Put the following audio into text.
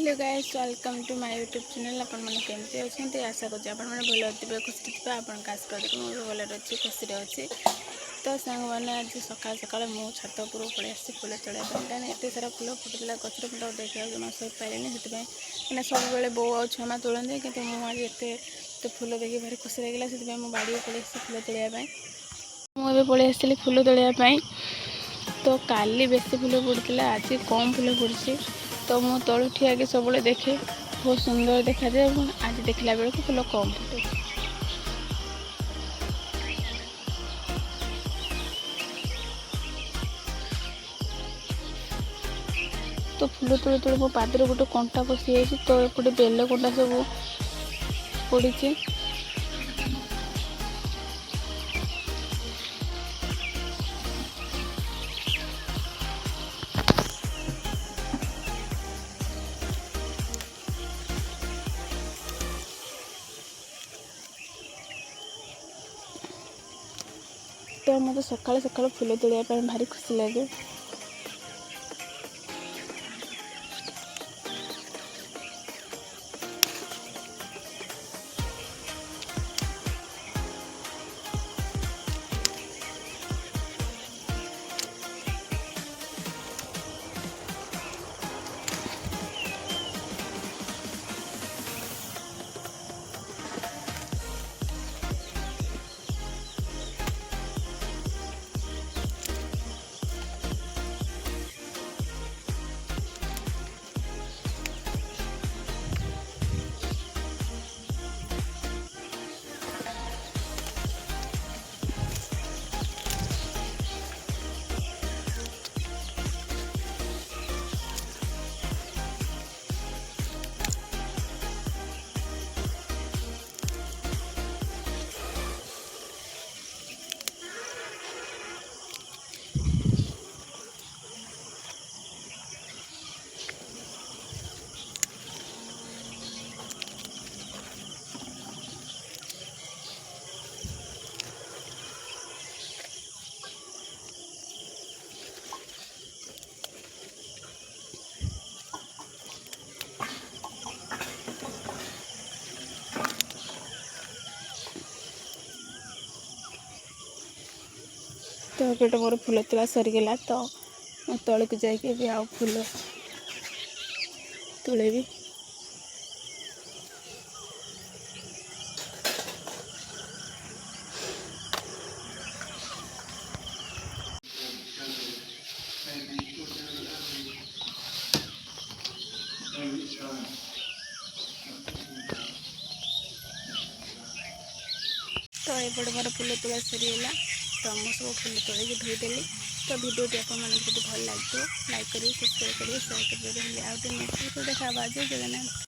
Hello guys, welcome to my YouTube channel. आपण मैंने केमती अच्छे आशा करते आप भल थे खुशी थे आप आशीर्वाद मुझे भल अच्छी खुशी अच्छी। तो सांग मैंने आज सकाल सकाल मुझे छात उपर पड़े आसी फुल चढ़ाई कहीं एत सारा फुल फुटला गचर मुझे देखा जमा शो पारे से मैंने सब बो आ छुआ तोड़े कि मुझे एत फुल देखिए भारी खुशी लगे से बाड़ी पड़े फुल तोड़ापी मुझे पड़े आसली फुल तोड़ापी। तो काली बेसी फुल फुटला आज कम फुल फुटी तो मु तलु ठिया के सब देखे बहुत सुंदर देखा जाए। आज देखला बेल को फुल कम फुटे तो फुल तोड़ तोड़ मो पादर गोटे कंटा पशि जाइए तो एपटे बेल कंटा सब पड़ी। तो मत सका सका फुल तोड़ापी भारी खुशी लगे। तो एपटे मोर फुल तोड़ा सरीगला तो तल को जाकि आउ फुल तुलेबी। तो एपटे मोर फुल तोड़ा सरीगला तो मुझे सब फुल तोड़ धोईदेली। तो भिडियोटी आपको भल लगे लाइक करेंगे, सब्सक्राइब करेंगे, शेयर करेंगे। आउटे नेक्स्ट देखा जय जगन्नाथ।